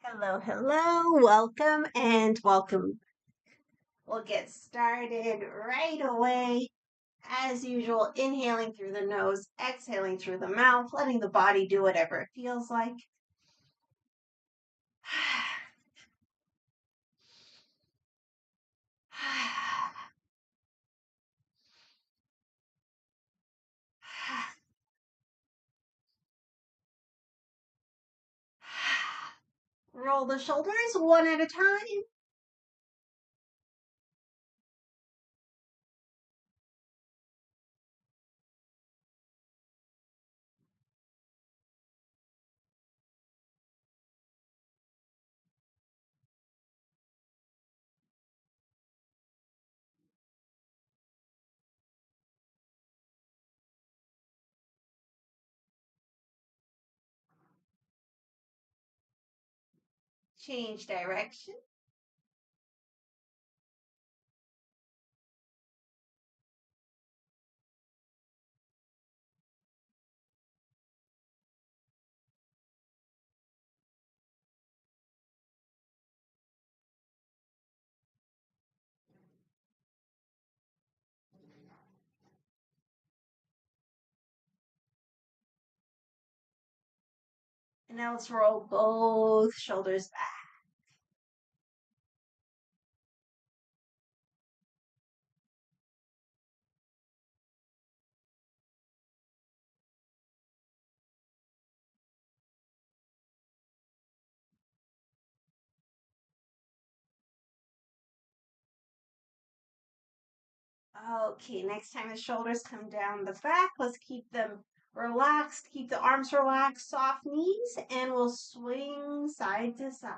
Hello, hello, welcome and welcome. We'll get started right away. As usual, inhaling through the nose, exhaling through the mouth, letting the body do whatever it feels like. Roll the shoulders one at a time. Change direction. And now let's roll both shoulders back. Okay, next time the shoulders come down the back, let's keep them relaxed, keep the arms relaxed, soft knees, and we'll swing side to side.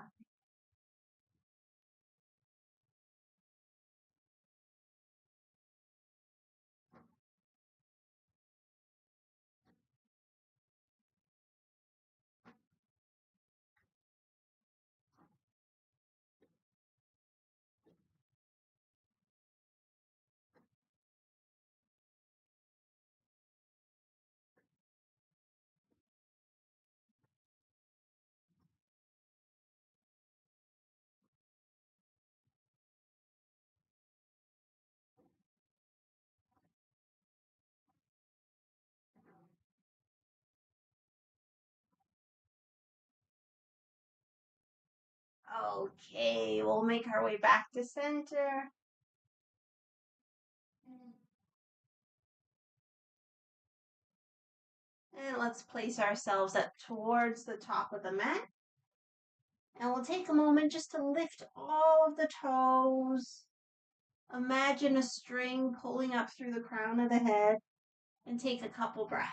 Okay, we'll make our way back to center. And let's place ourselves up towards the top of the mat. And we'll take a moment just to lift all of the toes. Imagine a string pulling up through the crown of the head and take a couple breaths.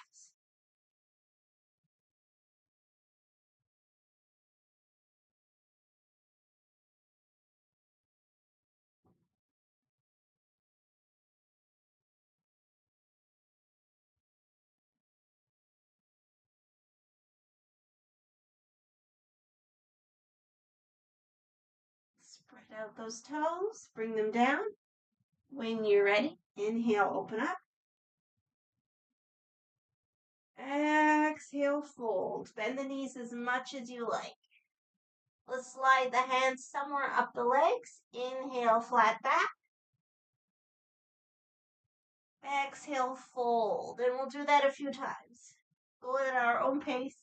Spread out those toes, bring them down. When you're ready, inhale, open up. Exhale, fold. Bend the knees as much as you like. Let's slide the hands somewhere up the legs. Inhale, flat back. Exhale, fold. And we'll do that a few times. Go at our own pace.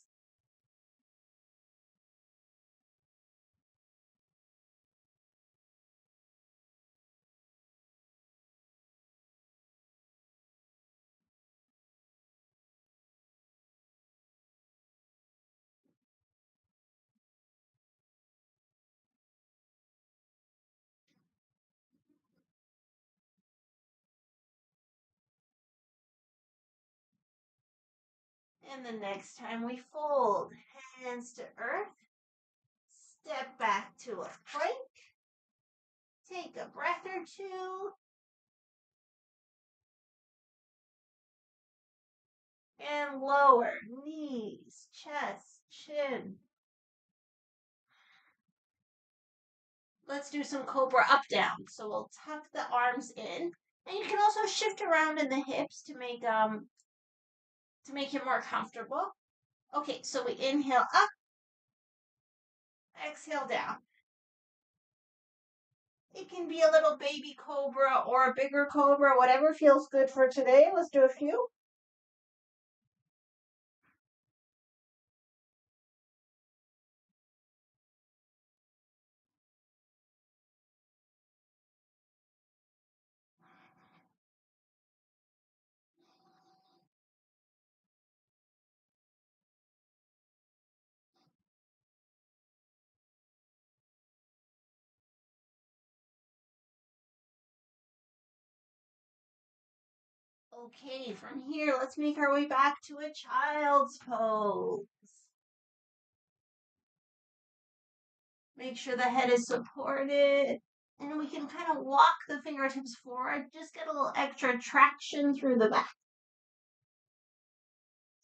And the next time we fold, hands to earth. Step back to a plank. Take a breath or two. And lower, knees, chest, chin. Let's do some cobra up down. So we'll tuck the arms in. And you can also shift around in the hips to make it more comfortable. Okay, so we inhale up, Exhale down. It can be a little baby cobra or a bigger cobra, whatever feels good for today. Let's do a few. Okay, from here, let's make our way back to a child's pose. Make sure the head is supported. And we can kind of walk the fingertips forward, just get a little extra traction through the back.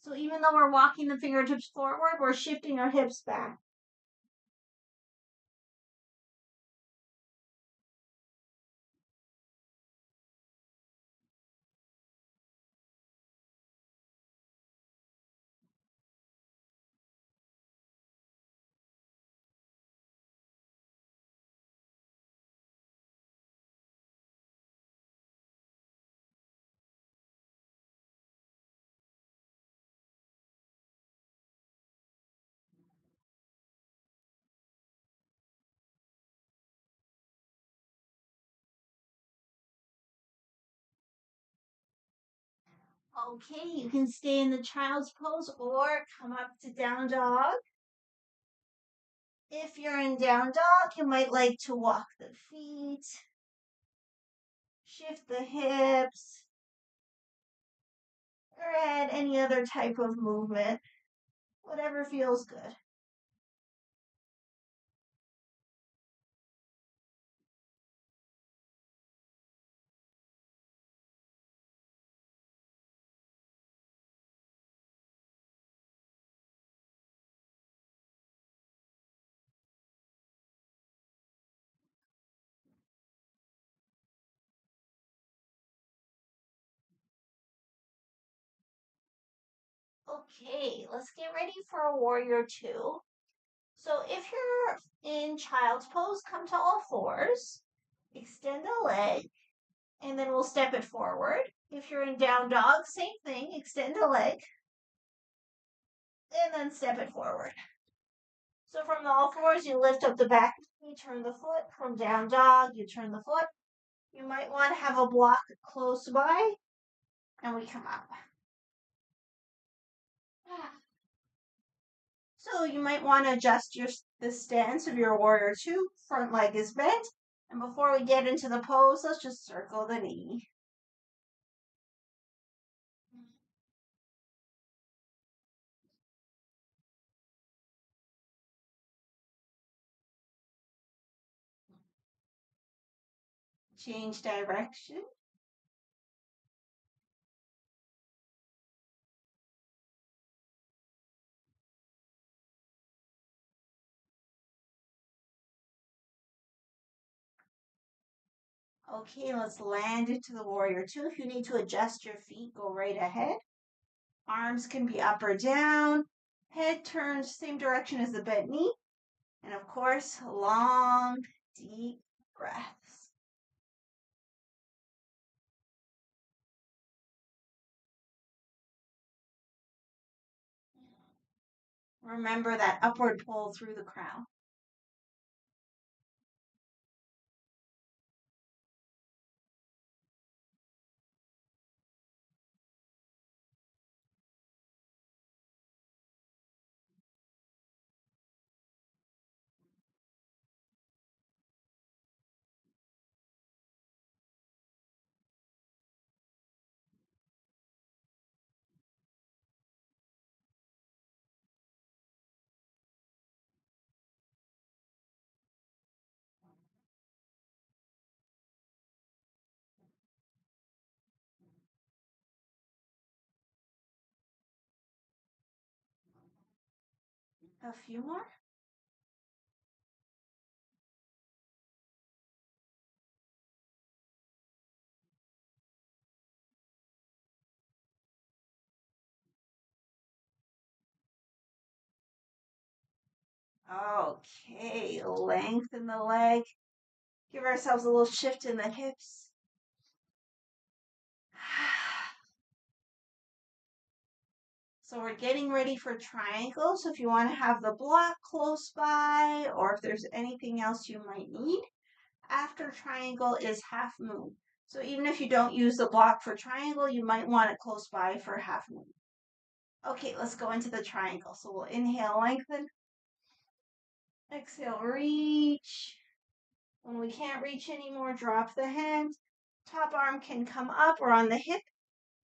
So even though we're walking the fingertips forward, we're shifting our hips back. Okay, you can stay in the child's pose or come up to down dog. If you're in down dog, you might like to walk the feet, shift the hips, or add any other type of movement, whatever feels good. Okay, let's get ready for a warrior two. So if you're in child's pose, come to all fours, extend a leg, and then we'll step it forward. If you're in down dog, same thing, extend a leg, and then step it forward. So from the all fours, you lift up the back knee, turn the foot. From down dog, you turn the foot. You might want to have a block close by, and we come up. So you might want to adjust the stance of your warrior two. Front leg is bent. And before we get into the pose, let's just circle the knee. Change direction. Okay, let's land into the warrior two. If you need to adjust your feet, go right ahead. Arms can be up or down. Head turns same direction as the bent knee. And of course, long, deep breaths. Remember that upward pull through the crown. A few more. Okay, lengthen the leg. Give ourselves a little shift in the hips. So we're getting ready for triangle. So if you want to have the block close by, or if there's anything else you might need, after triangle is half moon. So even if you don't use the block for triangle, you might want it close by for half moon. Okay, let's go into the triangle. So we'll inhale, lengthen. Exhale, reach. When we can't reach anymore, drop the hand. Top arm can come up or on the hip.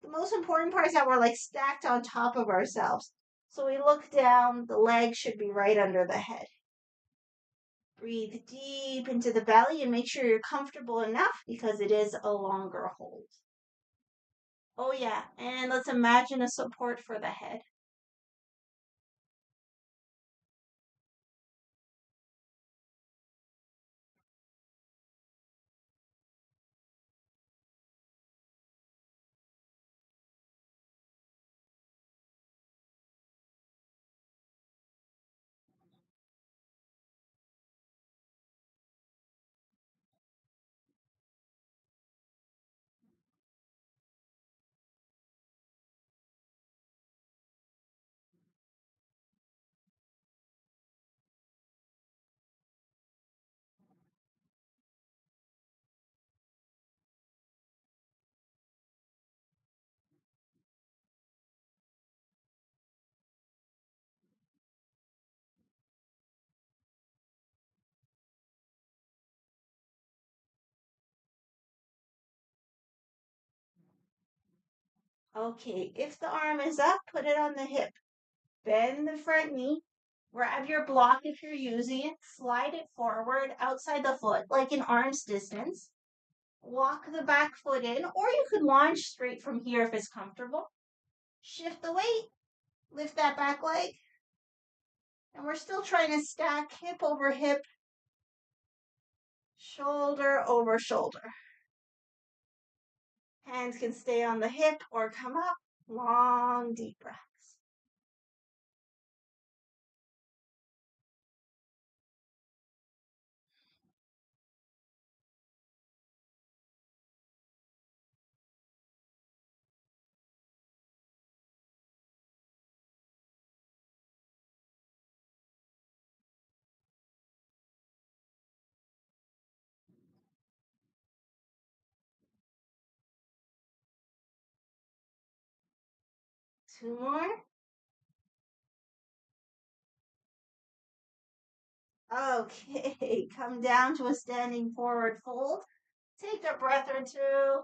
The most important part is that we're like stacked on top of ourselves. So we look down, the leg should be right under the head. Breathe deep into the belly and make sure you're comfortable enough because it is a longer hold. Oh yeah, and let's imagine a support for the head. Okay, if the arm is up, put it on the hip. Bend the front knee. Grab your block if you're using it. Slide it forward outside the foot, like an arm's distance. Walk the back foot in, or you could launch straight from here if it's comfortable. Shift the weight. Lift that back leg. And we're still trying to stack hip over hip, shoulder over shoulder. Hands can stay on the hip or come up. Long, deep breaths. Two more. Okay, come down to a standing forward fold. Take a breath or two.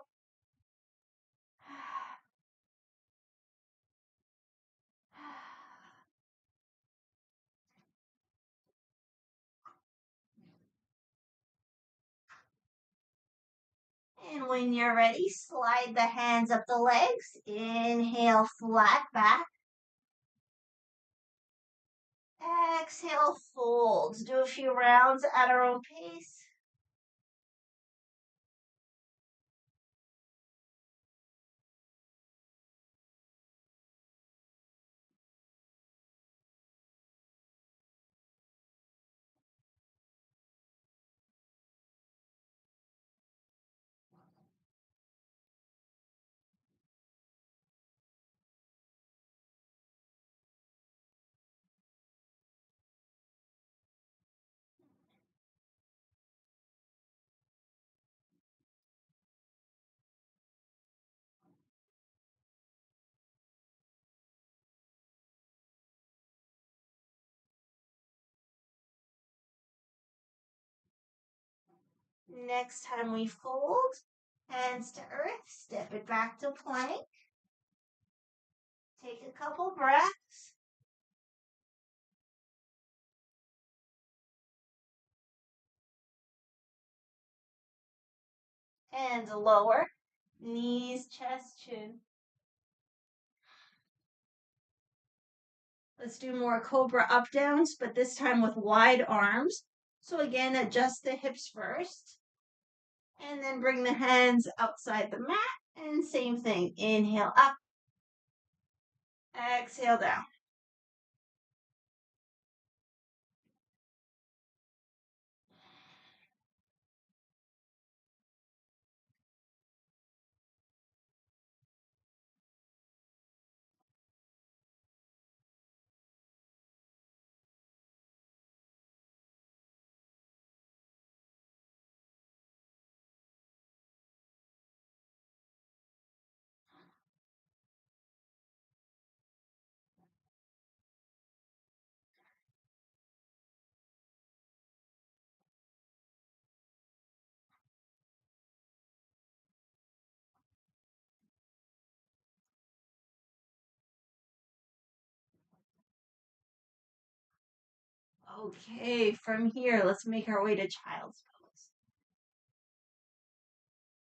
And when you're ready, slide the hands up the legs. Inhale, flat back. Exhale, folds. Do a few rounds at our own pace. Next time we fold, hands to earth, step it back to plank. Take a couple breaths. And lower, knees, chest, chin. Let's do more cobra up downs, but this time with wide arms. So again, adjust the hips first. And then bring the hands outside the mat. And same thing, inhale up, exhale down. Okay, from here, let's make our way to child's pose.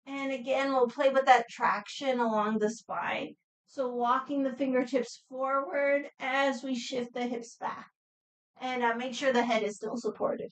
And again, we'll play with that traction along the spine. So walking the fingertips forward as we shift the hips back. And make sure the head is still supported.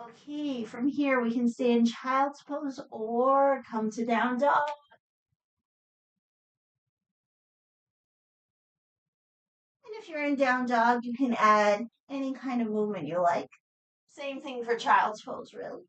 Okay, from here we can stay in child's pose or come to down dog. And if you're in down dog, you can add any kind of movement you like. Same thing for child's pose, really.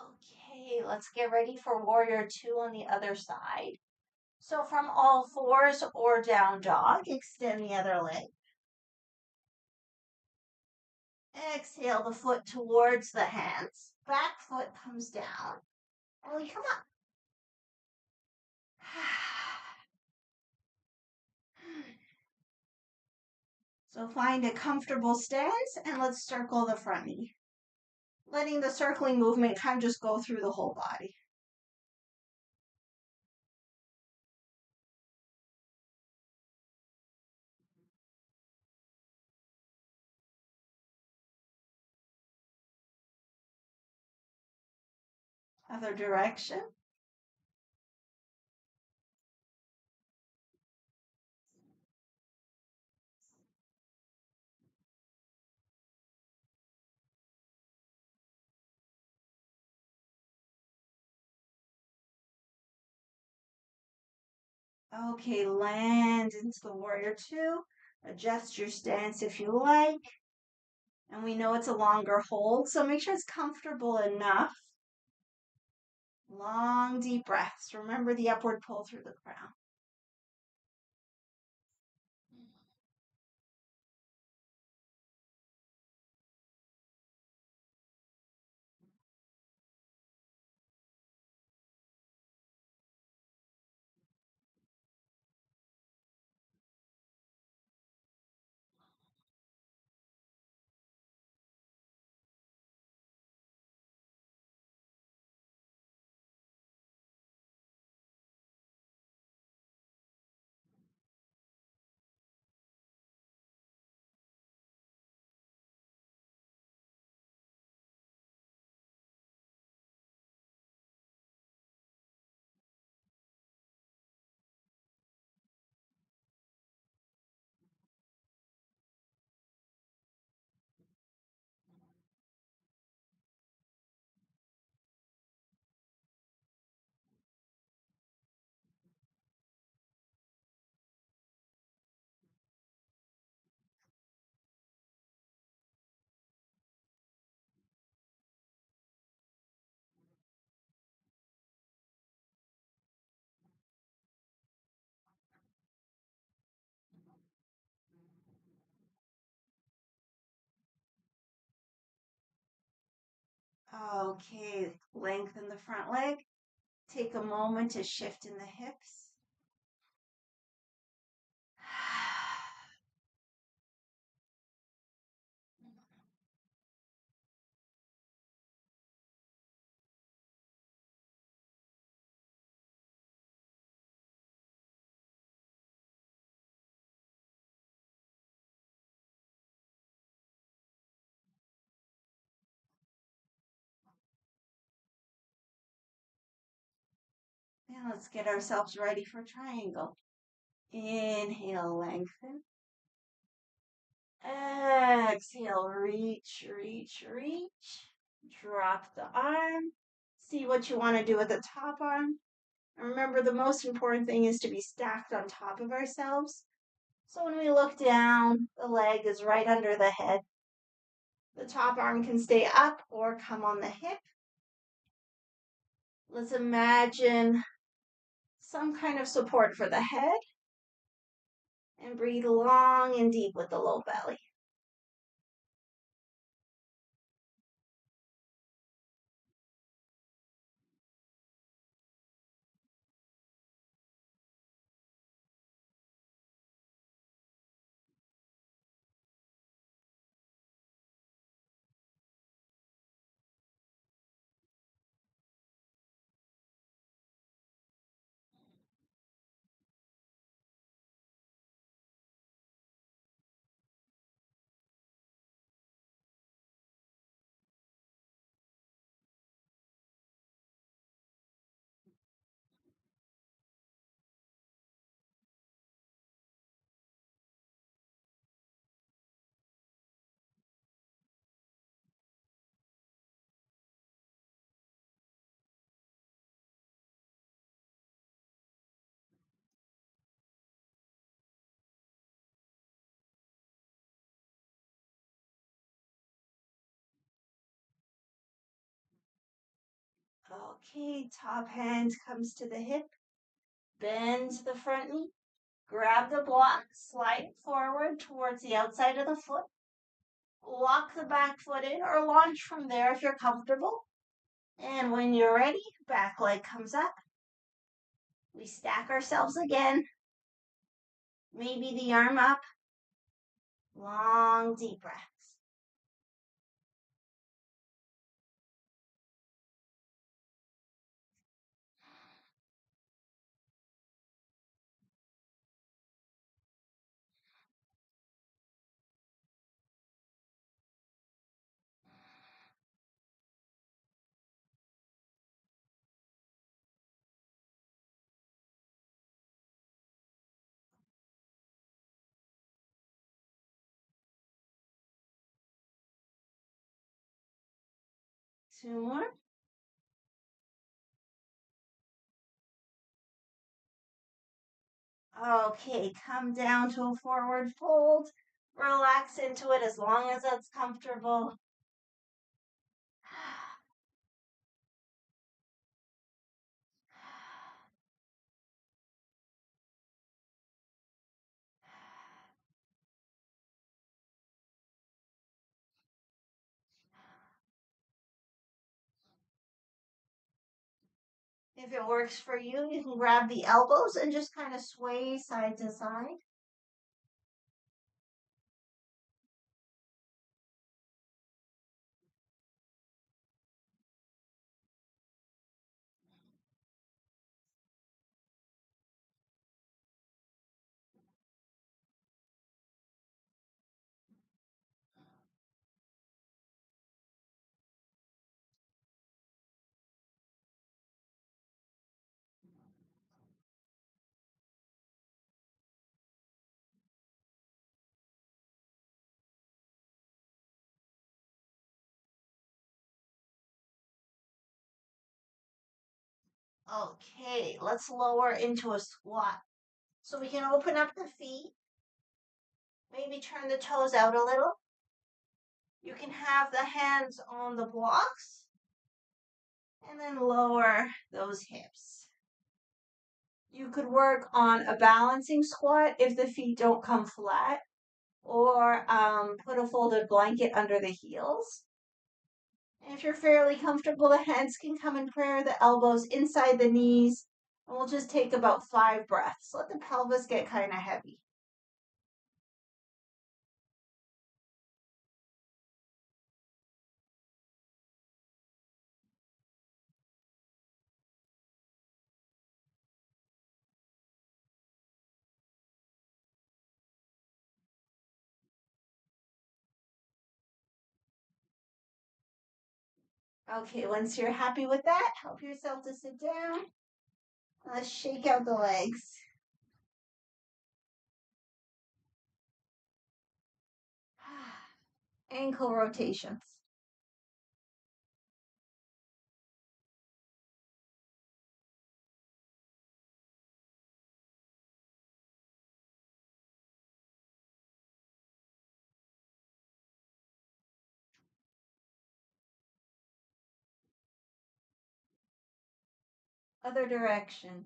Okay, let's get ready for warrior two on the other side. So from all fours or down dog, extend the other leg. Exhale the foot towards the hands. Back foot comes down. And we come up. So find a comfortable stance and let's circle the front knee. Letting the circling movement kind of just go through the whole body. Other direction. Okay, land into the warrior two. Adjust your stance if you like. And we know it's a longer hold, so make sure it's comfortable enough. Long, deep breaths. Remember the upward pull through the crown. Okay, lengthen the front leg. Take a moment to shift in the hips. Now let's get ourselves ready for triangle. Inhale, lengthen. Exhale, reach, reach, reach. Drop the arm. See what you want to do with the top arm. And remember, the most important thing is to be stacked on top of ourselves. So when we look down, the leg is right under the head. The top arm can stay up or come on the hip. Let's imagine some kind of support for the head. And breathe long and deep with the low belly. 'Okay, top hand comes to the hip. Bend the front knee. Grab the block, slide it forward towards the outside of the foot. Lock the back foot in or launch from there if you're comfortable. And when you're ready, back leg comes up. We stack ourselves again. Maybe the arm up. Long, deep breaths. Two more. Okay, come down to a forward fold. Relax into it as long as it's comfortable. If it works for you, you can grab the elbows and just kind of sway side to side. Okay, let's lower into a squat. So we can open up the feet, maybe turn the toes out a little. You can have the hands on the blocks and then lower those hips. You could work on a balancing squat if the feet don't come flat, or put a folded blanket under the heels. And if you're fairly comfortable, the hands can come in prayer, the elbows inside the knees. And we'll just take about 5 breaths. Let the pelvis get kind of heavy. Okay, once you're happy with that, help yourself to sit down. Let's shake out the legs. Ankle rotations. Other direction.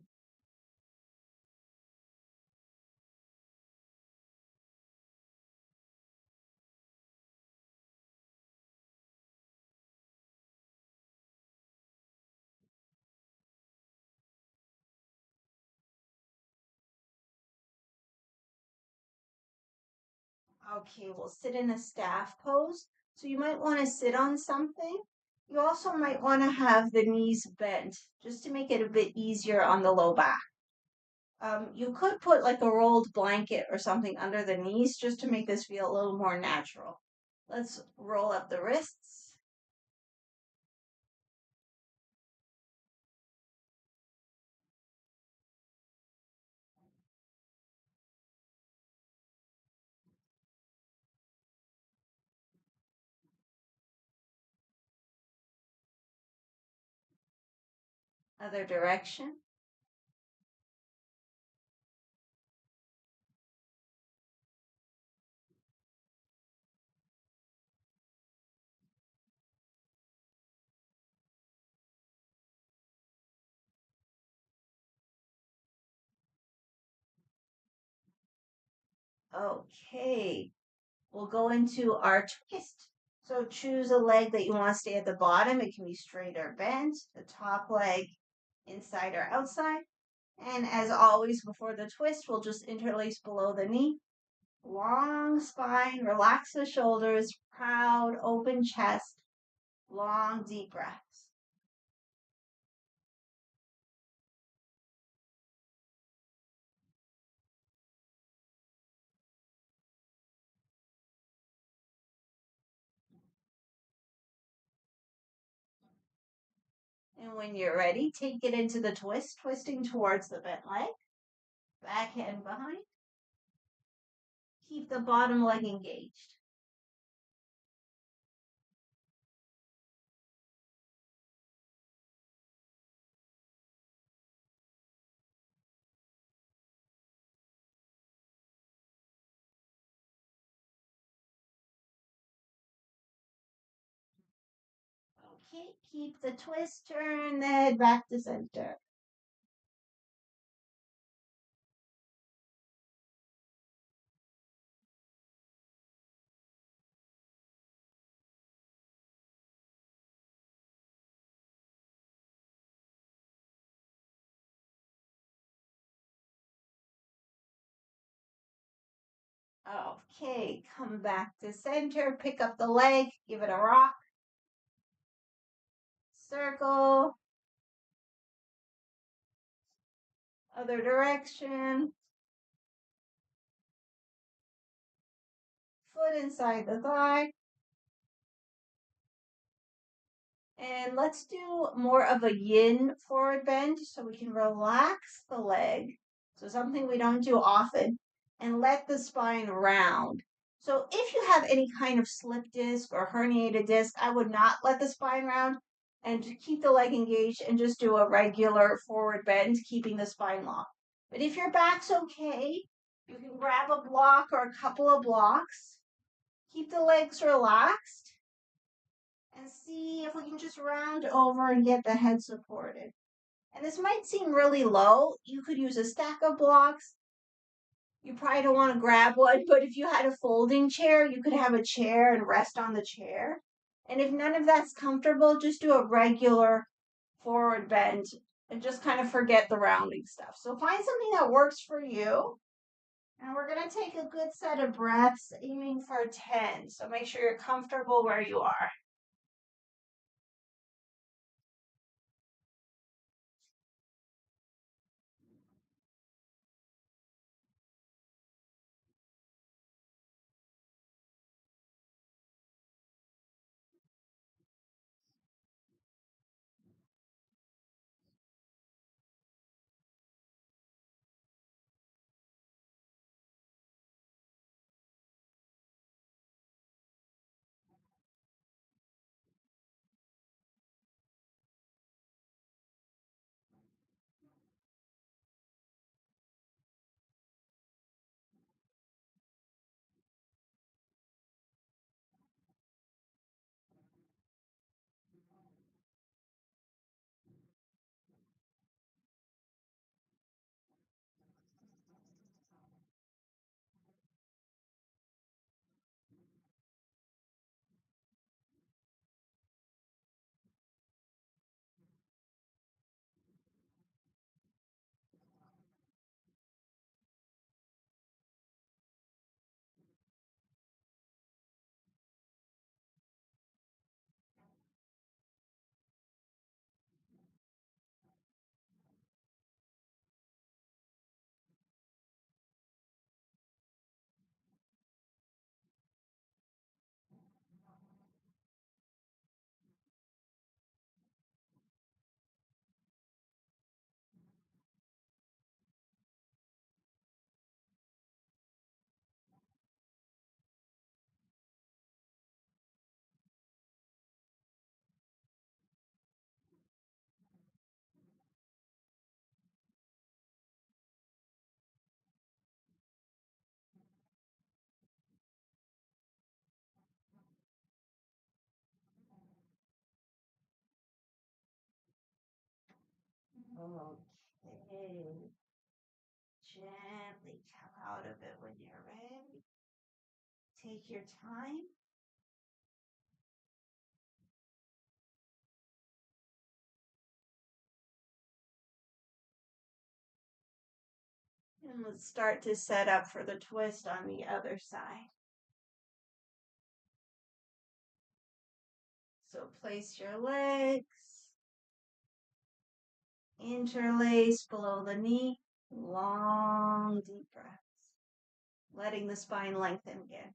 Okay, we'll sit in a staff pose. So you might want to sit on something. You also might want to have the knees bent just to make it a bit easier on the low back. You could put like a rolled blanket or something under the knees just to make this feel a little more natural. Let's roll up the wrists. Other direction. Okay, we'll go into our twist. So choose a leg that you want to stay at the bottom. It can be straight or bent. The top leg inside or outside. And as always, before the twist, we'll just interlace below the knee. Long spine, relax the shoulders, proud, open chest, long, deep breaths. And when you're ready, take it into the twist, twisting towards the bent leg, back hand behind. Keep the bottom leg engaged. Okay, keep the twist, turn the head back to center. Okay, come back to center, pick up the leg, give it a rock, circle, other direction, foot inside the thigh. And let's do more of a yin forward bend so we can relax the leg. So something we don't do often and let the spine round. So if you have any kind of slip disc or herniated disc, I would not let the spine round and keep the leg engaged and just do a regular forward bend, keeping the spine locked. But if your back's okay, you can grab a block or a couple of blocks, keep the legs relaxed, and see if we can just round over and get the head supported. And this might seem really low. You could use a stack of blocks. You probably don't want to grab one, but if you had a folding chair, you could have a chair and rest on the chair. And if none of that's comfortable, just do a regular forward bend and just kind of forget the rounding stuff. So find something that works for you. And we're going to take a good set of breaths, aiming for 10. So make sure you're comfortable where you are. Okay. Gently come out of it when you're ready. Take your time. And let's start to set up for the twist on the other side. So place your legs, interlace below the knee, long deep breaths, letting the spine lengthen again.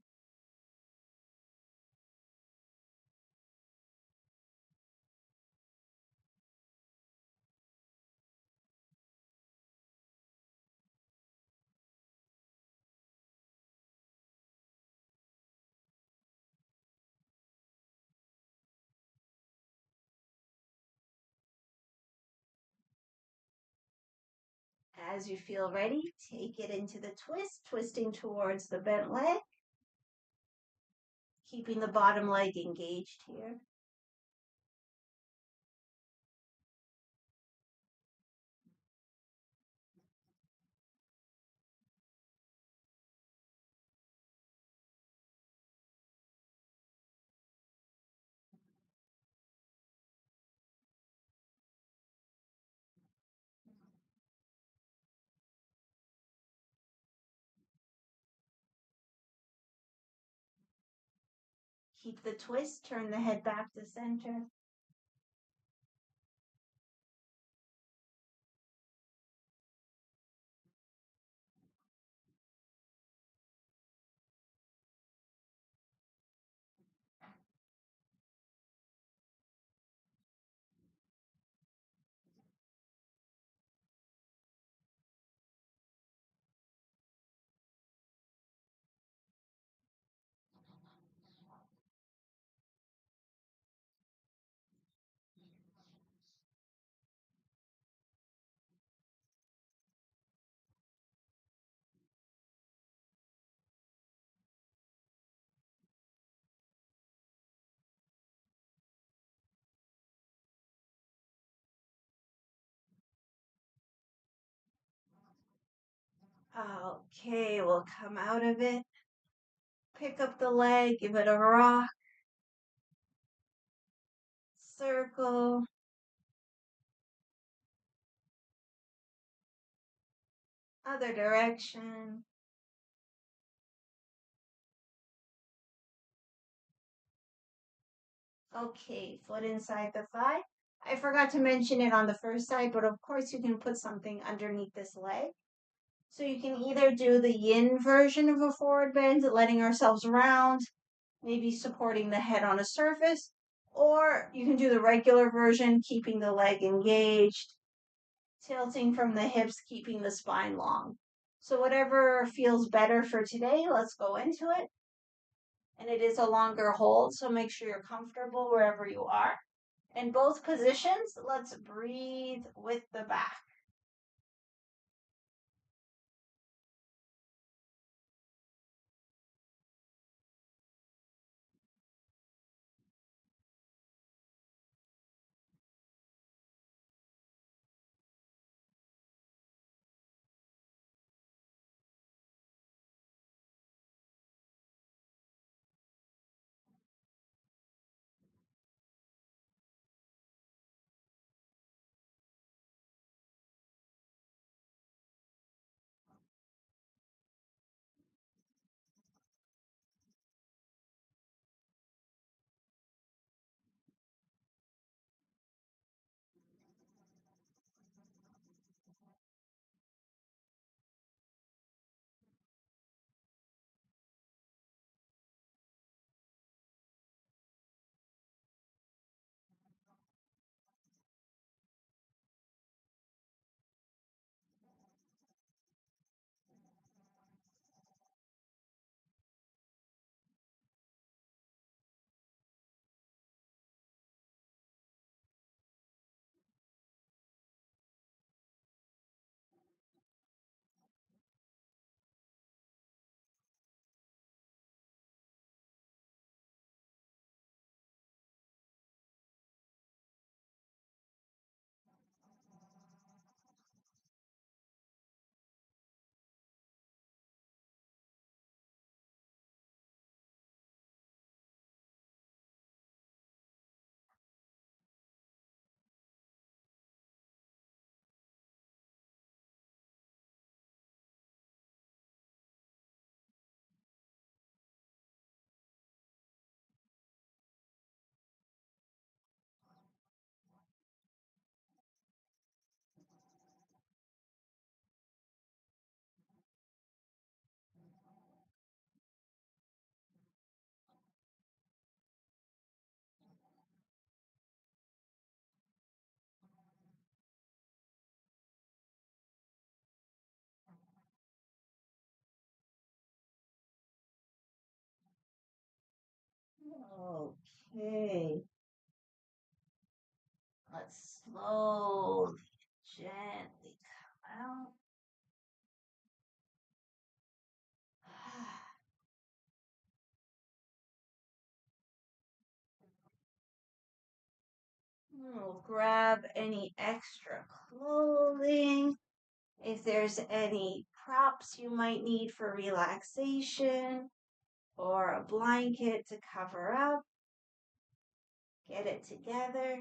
As you feel ready, take it into the twist, twisting towards the bent leg, keeping the bottom leg engaged here. Keep the twist, turn the head back to center. Okay, we'll come out of it. Pick up the leg, give it a rock. circle, other direction. Okay, foot inside the thigh. I forgot to mention it on the first side, but of course you can put something underneath this leg. So you can either do the yin version of a forward bend, letting ourselves round, maybe supporting the head on a surface, or you can do the regular version, keeping the leg engaged, tilting from the hips, keeping the spine long. So whatever feels better for today, let's go into it. And it is a longer hold, so make sure you're comfortable wherever you are. In both positions, let's breathe with the back. Okay. Let's slowly, gently come out. We'll grab any extra clothing. If there's any props you might need for relaxation or a blanket to cover up, get it together.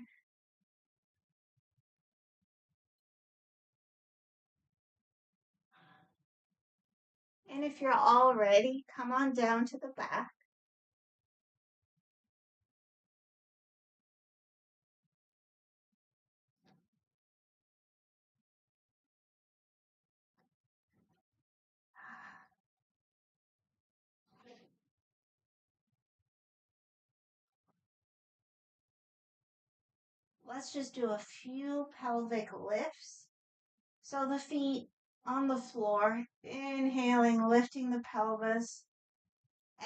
And if you're all ready, come on down to the back. Let's just do a few pelvic lifts. So the feet on the floor, inhaling, lifting the pelvis,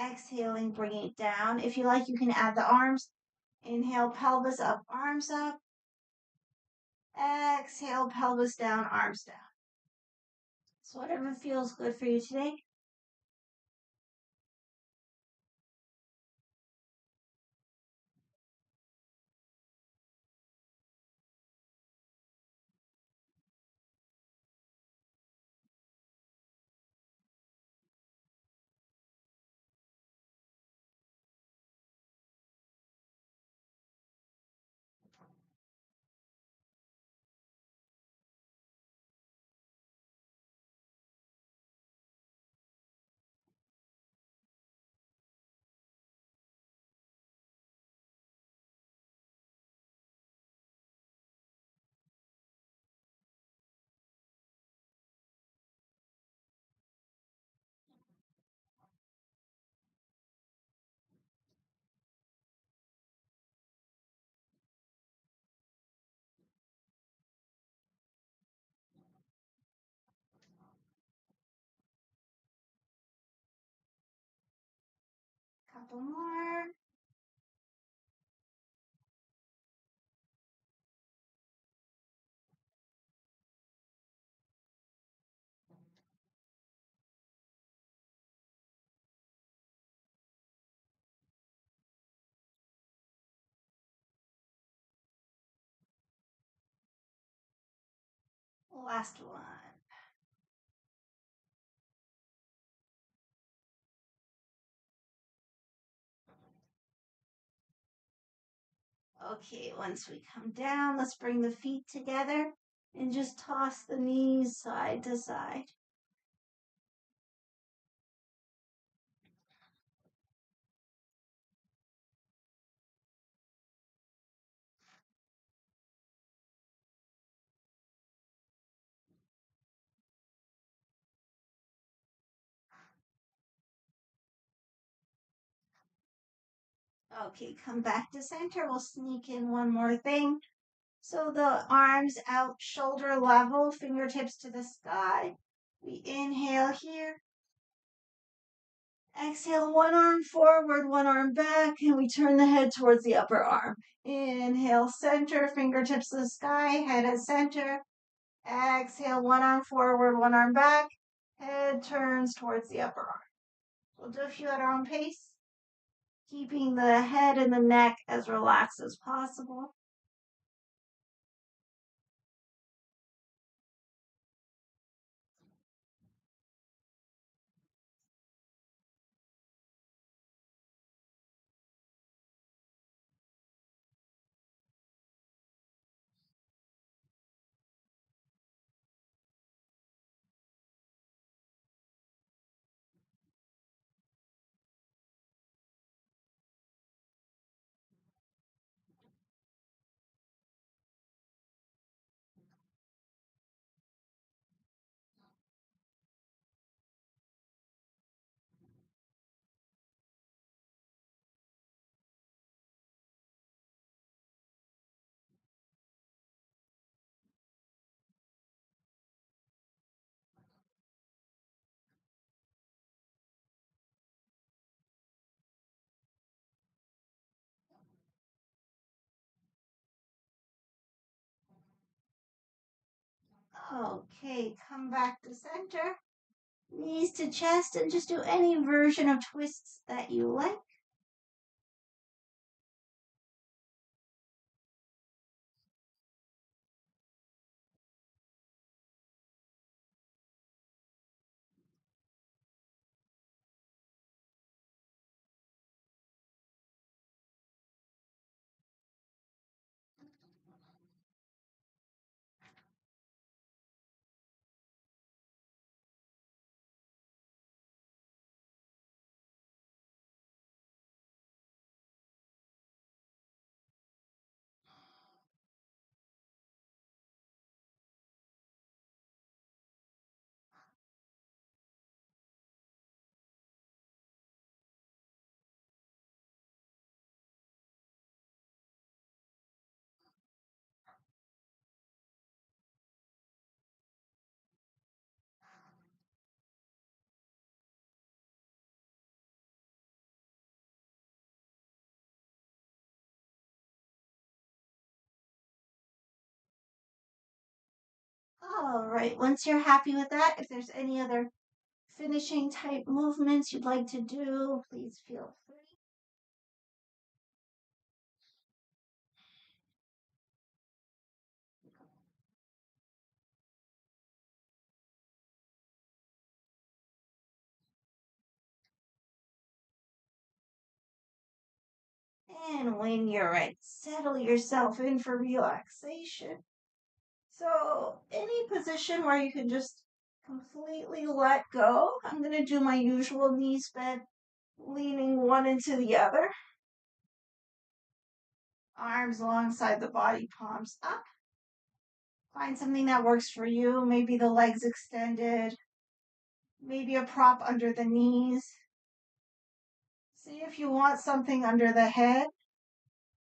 exhaling, bringing it down. If you like, you can add the arms. Inhale, pelvis up, arms up. Exhale, pelvis down, arms down. So whatever feels good for you today. couple more. Last one. Okay, once we come down, let's bring the feet together and just toss the knees side to side. Okay, come back to center. We'll sneak in one more thing. So the arms out, shoulder level, fingertips to the sky. We inhale here. Exhale, one arm forward, one arm back, and we turn the head towards the upper arm. Inhale, center, fingertips to the sky, head at center. Exhale, one arm forward, one arm back. Head turns towards the upper arm. We'll do a few at our own pace, keeping the head and the neck as relaxed as possible. Okay, come back to center. Knees to chest, and just do any version of twists that you like. All right, once you're happy with that, if there's any other finishing type movements you'd like to do, please feel free. And when you're ready, settle yourself in for relaxation. So, any position where you can just completely let go. I'm going to do my usual knees bent, leaning one into the other. Arms alongside the body, palms up. Find something that works for you. Maybe the legs extended, maybe a prop under the knees. See if you want something under the head.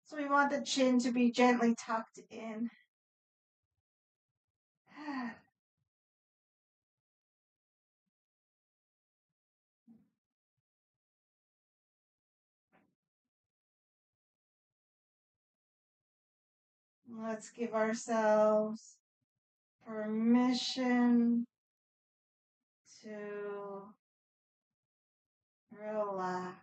So we want the chin to be gently tucked in. Let's give ourselves permission to relax.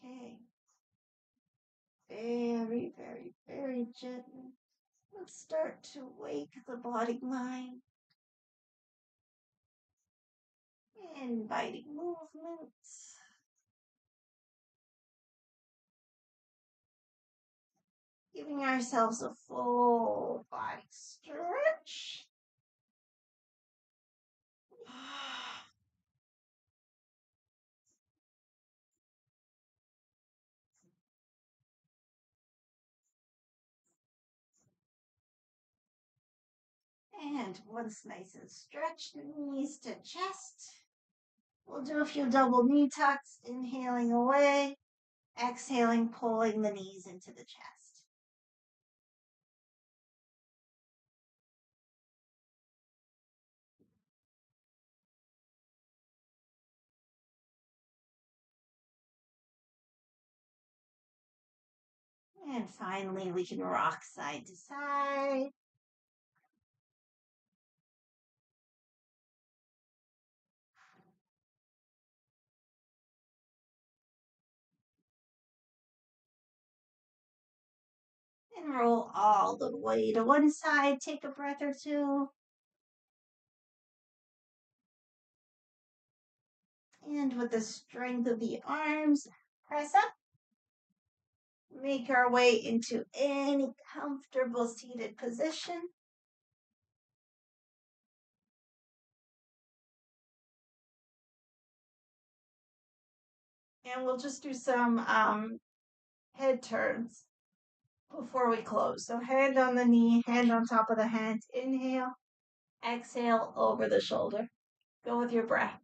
Okay. Very, very, very gently. Let's start to wake the body mind. Inviting movements. Giving ourselves a full body stretch. And once nice and stretched, knees to chest. We'll do a few double knee tucks, inhaling away, exhaling, pulling the knees into the chest. And finally, we can rock side to side. And roll all the way to one side. Take a breath or two. And with the strength of the arms, press up. Make our way into any comfortable seated position. And we'll just do some head turns before we close. So hand on the knee, hand on top of the hand. Inhale, exhale over the shoulder. Go with your breath.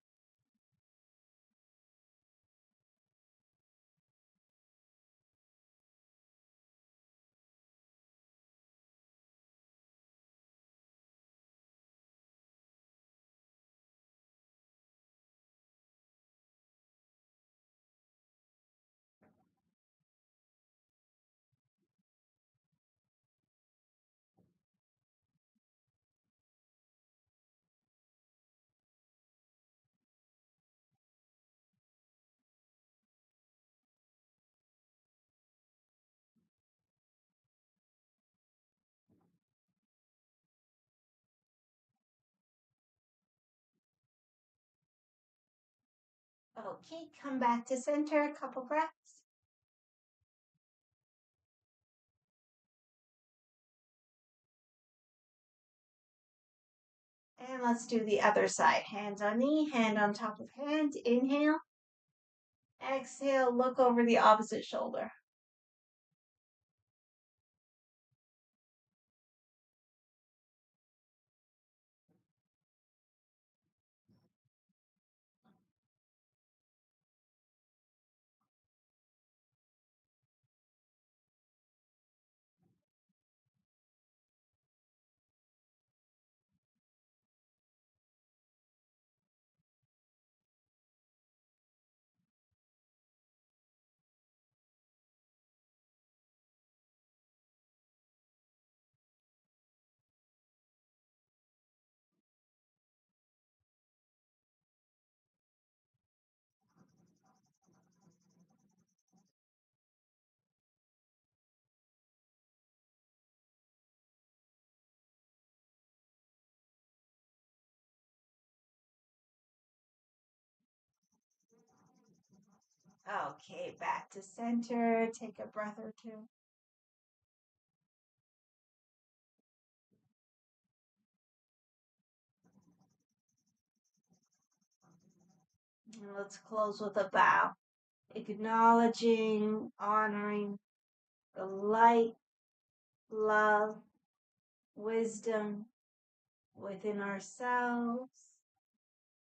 Okay, come back to center, a couple breaths. And let's do the other side. Hands on knee, hand on top of hand. Inhale. Exhale, look over the opposite shoulder. Okay, back to center. Take a breath or two. And let's close with a bow. Acknowledging, honoring the light, love, wisdom within ourselves,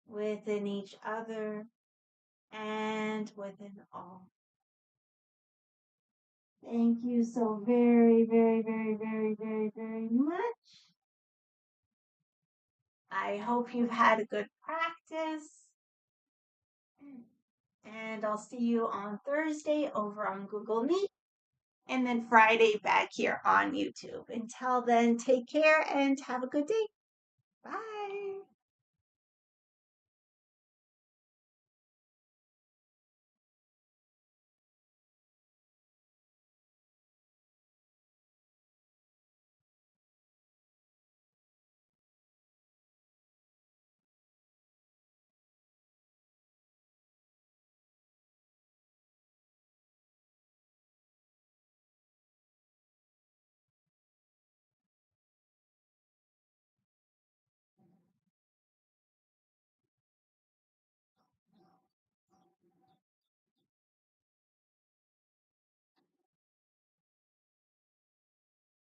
within each other, and within all. Thank you so very, very, very, very, very, very much. I hope you've had a good practice. And I'll see you on Thursday over on Google Meet. And then Friday back here on YouTube. Until then, take care and have a good day. Bye.